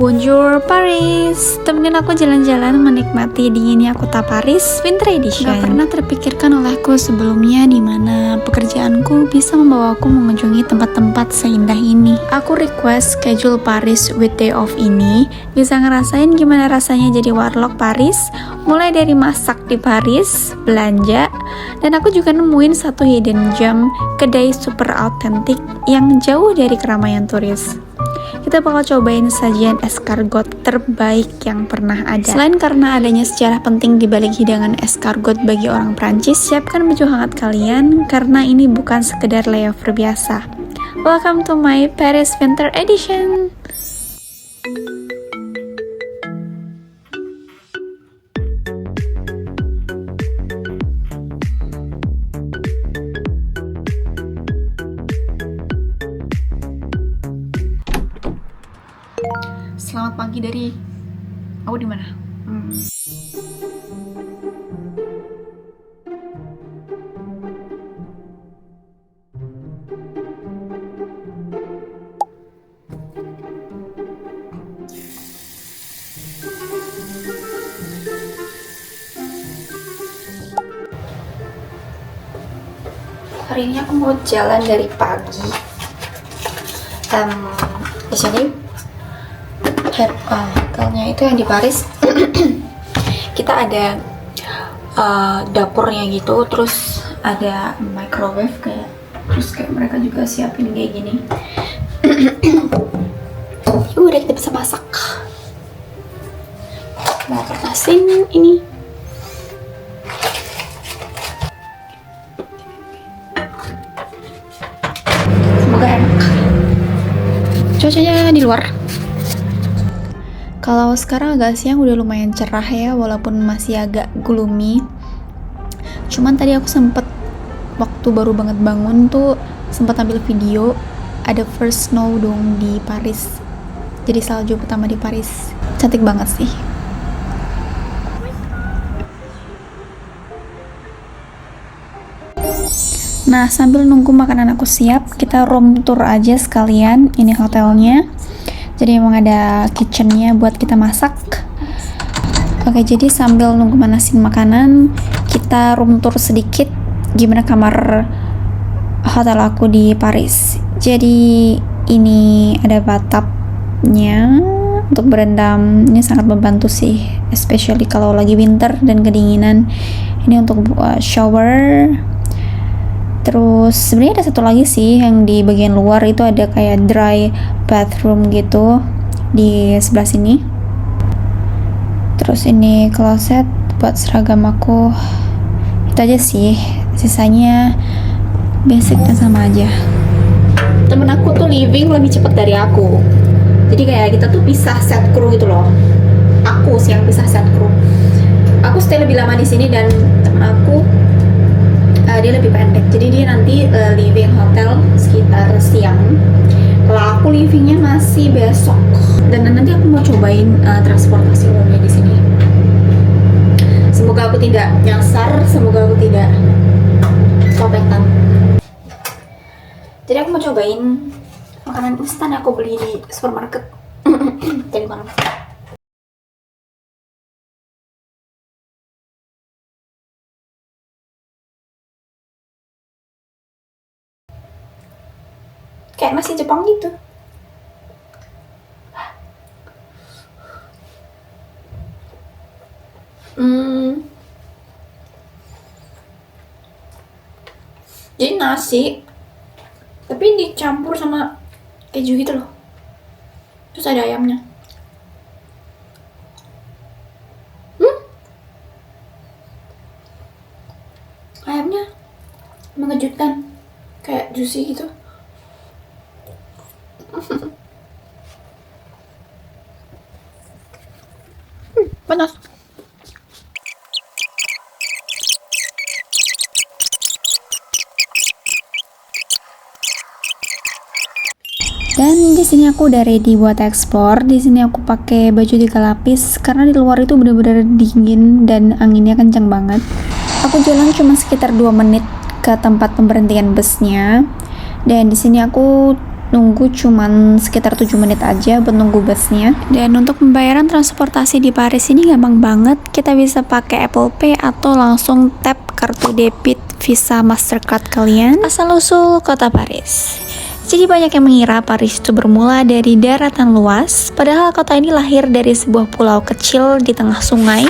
Bonjour Paris, temenin aku jalan-jalan menikmati dinginnya kota Paris Winter Edition. Gak pernah terpikirkan olehku sebelumnya di mana pekerjaanku bisa membawaku mengunjungi tempat-tempat seindah ini. Aku request schedule Paris with day off ini, bisa ngerasain gimana rasanya jadi warlock Paris, mulai dari masak di Paris, belanja, dan aku juga nemuin satu hidden gem kedai super autentik yang jauh dari keramaian turis. Kita bakal cobain sajian escargot terbaik yang pernah ada. Selain karena adanya sejarah penting di balik hidangan escargot bagi orang Prancis, siapkan baju hangat kalian karena ini bukan sekedar layover biasa. Welcome to my Paris Winter Edition. Selamat pagi dari aku di mana? Hari ini aku mau jalan dari pagi. Di sini hotelnya itu yang di Paris. Kita ada dapurnya gitu, terus ada microwave terus kayak mereka juga siapin kayak gini. Udah kita bisa masak. Mau panasin ini. Semoga enak. Cuacanya di luar. Kalau sekarang agak siang udah lumayan cerah ya, walaupun masih agak gloomy. Cuman tadi aku sempet waktu baru banget bangun tuh sempat ambil video, ada first snow dong di Paris. Jadi salju pertama di Paris. Cantik banget sih. Nah, sambil nunggu makanan aku siap, kita room tour aja sekalian. Ini hotelnya. Jadi emang ada kitchennya buat kita masak. Oke, jadi sambil nunggu manasin makanan, kita room tour sedikit gimana kamar hotel aku di Paris. Jadi ini ada bathtubnya untuk berendam. Ini sangat membantu sih, especially kalau lagi winter dan kedinginan. Ini untuk shower. Terus sebenarnya ada satu lagi sih yang di bagian luar itu ada kayak dry bathroom gitu di sebelah sini. Terus ini closet buat seragam aku. Itu aja sih, sisanya basic dan sama aja. Temen aku tuh living lebih cepat dari aku, jadi kayak kita tuh pisah set crew gitu loh. Aku sih yang pisah set crew. Aku stay lebih lama di sini dan temen aku dia lebih pendek, jadi dia nanti living hotel sekitar siang. Kalau aku livingnya masih besok, dan nanti aku mau cobain transportasi umumnya di sini. Semoga aku tidak nyasar, semoga aku tidak copetan. Jadi aku mau cobain makanan instan yang aku beli di supermarket. Dari mana? Kayak nasi Jepang gitu. Jadi nasi, tapi dicampur sama keju gitu loh. Terus ada ayamnya. Ayamnya mengejutkan, kayak juicy gitu. Panas. Dan di sini aku udah ready buat explore. Di sini aku pakai baju 3 lapis karena di luar itu benar-benar dingin dan anginnya kencang banget. Aku jalan cuma sekitar 2 menit ke tempat pemberhentian busnya. Dan di sini aku nunggu cuman sekitar 7 menit aja buat nunggu busnya. Dan untuk pembayaran transportasi di Paris ini gampang banget. Kita bisa pakai Apple Pay atau langsung tap kartu debit Visa Mastercard kalian. Asal-usul kota Paris. Jadi banyak yang mengira Paris itu bermula dari daratan luas, padahal kota ini lahir dari sebuah pulau kecil di tengah sungai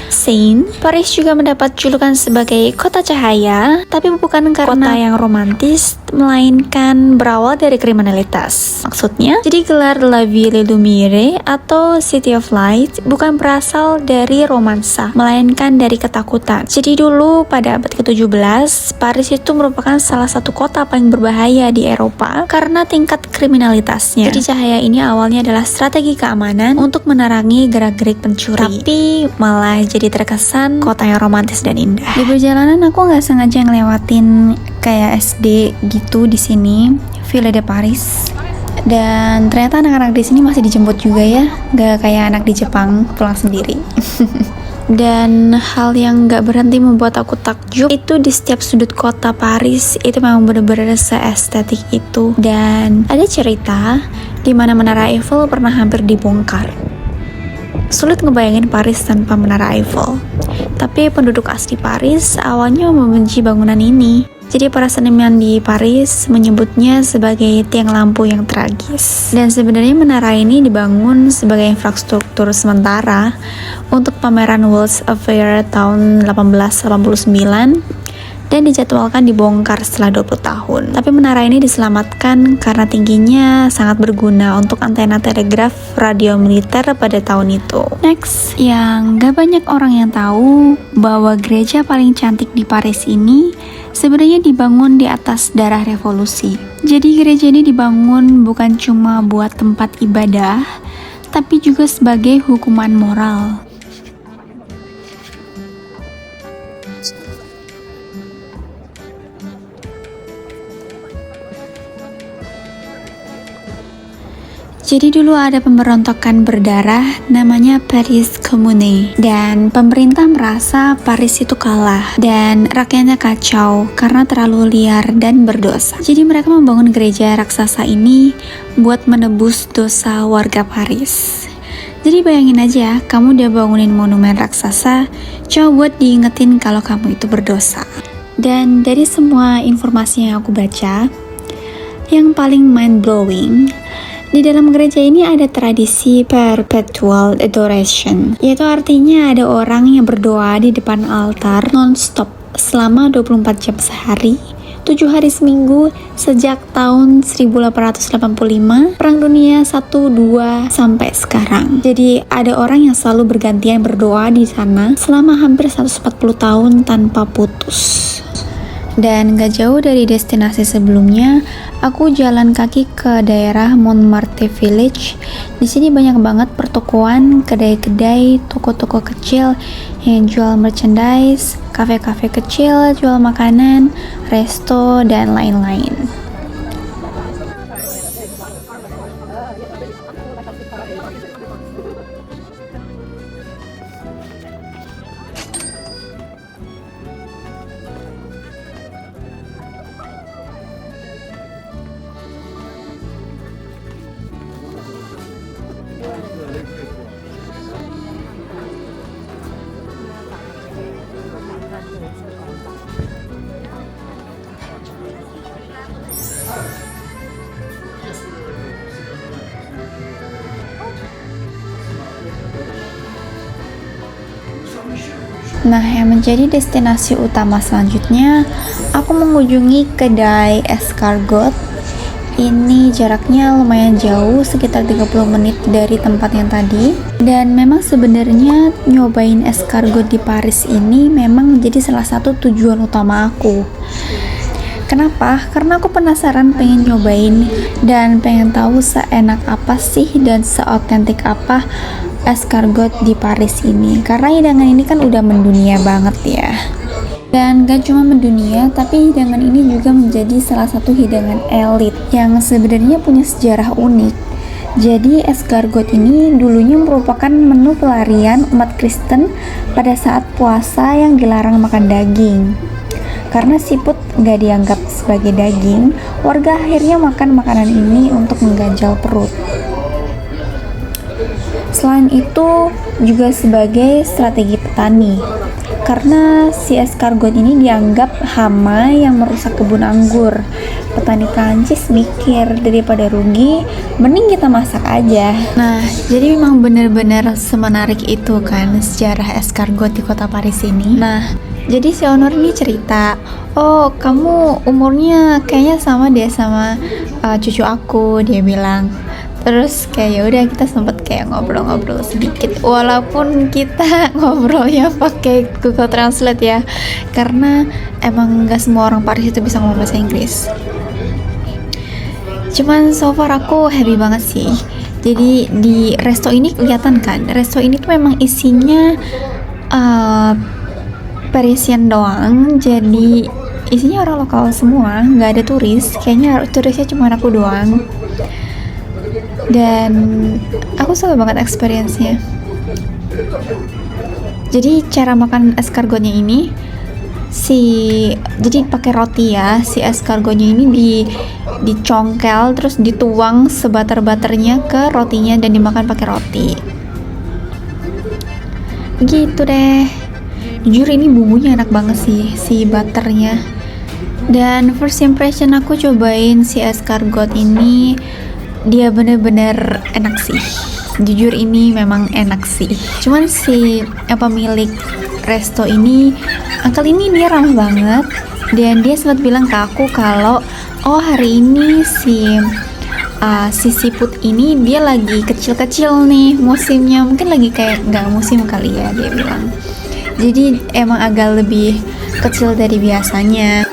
Seine. Paris juga mendapat julukan sebagai kota cahaya, tapi bukan karena kota yang romantis, melainkan berawal dari kriminalitas. Maksudnya, jadi gelar La Ville Lumière atau City of Light bukan berasal dari romansa, melainkan dari ketakutan. Jadi dulu pada abad ke-17, Paris itu merupakan salah satu kota paling berbahaya di Eropa karena tingkat kriminalitasnya. Jadi cahaya ini awalnya adalah strategi keamanan untuk menerangi gerak-gerik pencuri, tapi malah jadi terkesan kota yang romantis dan indah. Di perjalanan aku nggak sengaja ngelewatin kayak SD gitu di sini, Ville de Paris. Dan ternyata anak-anak di sini masih dijemput juga ya, nggak kayak anak di Jepang pulang sendiri. Dan hal yang gak berhenti membuat aku takjub itu di setiap sudut kota Paris itu memang benar-benar seestetik itu. Dan ada cerita di mana Menara Eiffel pernah hampir dibongkar. Sulit ngebayangin Paris tanpa Menara Eiffel. Tapi penduduk asli Paris awalnya membenci bangunan ini. Jadi para seniman di Paris menyebutnya sebagai tiang lampu yang tragis. Dan sebenarnya menara ini dibangun sebagai infrastruktur sementara untuk pameran World's Fair tahun 1889 dan dijadwalkan dibongkar setelah 20 tahun. Tapi menara ini diselamatkan karena tingginya sangat berguna untuk antena telegraf radio militer pada tahun itu. Next, yang gak banyak orang yang tahu bahwa gereja paling cantik di Paris ini sebenarnya dibangun di atas darah revolusi. Jadi gereja ini dibangun bukan cuma buat tempat ibadah, tapi juga sebagai hukuman moral. Jadi dulu ada pemberontakan berdarah namanya Paris Commune, dan pemerintah merasa Paris itu kalah dan rakyatnya kacau karena terlalu liar dan berdosa. Jadi mereka membangun gereja raksasa ini buat menebus dosa warga Paris. Jadi bayangin aja, kamu udah bangunin monumen raksasa cuma buat diingetin kalau kamu itu berdosa. Dan dari semua informasi yang aku baca, yang paling mind-blowing, di dalam gereja ini ada tradisi perpetual adoration, yaitu artinya ada orang yang berdoa di depan altar non-stop selama 24 jam sehari, 7 hari seminggu sejak tahun 1885, Perang Dunia 1, 2, sampai sekarang. Jadi ada orang yang selalu bergantian berdoa di sana selama hampir 140 tahun tanpa putus. Dan gak jauh dari destinasi sebelumnya, aku jalan kaki ke daerah Montmartre Village. Di sini banyak banget pertokoan, kedai-kedai, toko-toko kecil yang jual merchandise, kafe-kafe kecil, jual makanan, resto, dan lain-lain. Nah, yang menjadi destinasi utama selanjutnya, aku mengunjungi kedai escargot. Ini jaraknya lumayan jauh, sekitar 30 menit dari tempat yang tadi. Dan memang sebenarnya nyobain escargot di Paris ini memang menjadi salah satu tujuan utama aku. Kenapa? Karena aku penasaran pengen nyobain dan pengen tahu seenak apa sih dan seotentik apa escargot di Paris ini. Karena hidangan ini kan udah mendunia banget ya. Dan gak cuma mendunia, tapi hidangan ini juga menjadi salah satu hidangan elit yang sebenarnya punya sejarah unik. Jadi escargot ini dulunya merupakan menu pelarian umat Kristen pada saat puasa yang dilarang makan daging. Karena siput nggak dianggap sebagai daging, warga akhirnya makan makanan ini untuk mengganjal perut. Selain itu juga sebagai strategi petani, karena si escargot ini dianggap hama yang merusak kebun anggur. Petani Prancis mikir, daripada rugi mending kita masak aja. Nah, jadi memang benar-benar semenarik itu kan sejarah escargot di kota Paris ini. Nah, jadi si owner ini cerita, oh kamu umurnya kayaknya sama deh sama cucu aku, dia bilang. Terus kayak ya udah kita sempet kayak ngobrol-ngobrol sedikit, walaupun kita ngobrolnya pakai Google Translate ya, karena emang nggak semua orang Paris itu bisa ngomong bahasa Inggris. Cuman so far aku happy banget sih. Jadi di resto ini kelihatan kan, resto ini tuh memang isinya Parisian doang, jadi isinya orang lokal semua, nggak ada turis. Kayaknya turisnya cuma aku doang. Dan aku suka banget experience-nya. Jadi cara makan escargotnya ini jadi pakai roti ya. Si escargotnya ini dicongkel terus dituang sebatar-batarnya ke rotinya dan dimakan pakai roti. Gitu deh. Jujur ini bumbunya enak banget sih, si butternya. Dan first impression aku cobain si escargot ini, dia bener-bener enak sih. Jujur ini memang enak sih. Cuman si pemilik resto ini, uncle ini dia ramah banget. Dan dia sempat bilang ke aku kalau hari ini si siput ini dia lagi kecil-kecil nih musimnya. Mungkin lagi kayak nggak musim kali ya, dia bilang. Jadi emang agak lebih kecil dari biasanya.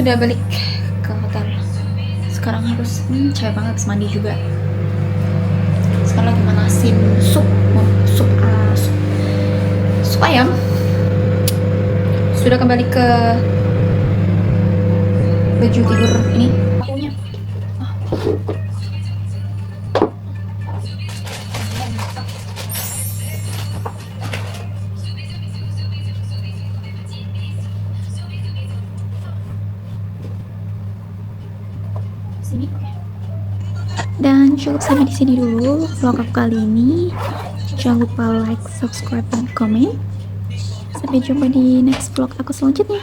Sudah balik ke hotel. Sekarang harus capek banget, habis mandi juga. Sekarang lagi manasin sup ayam. Sudah kembali ke baju tidur ini akunya. Dan cukup sampai di sini dulu vlog aku kali ini. Jangan lupa like, subscribe, dan komen. Sampai jumpa di next vlog aku selanjutnya.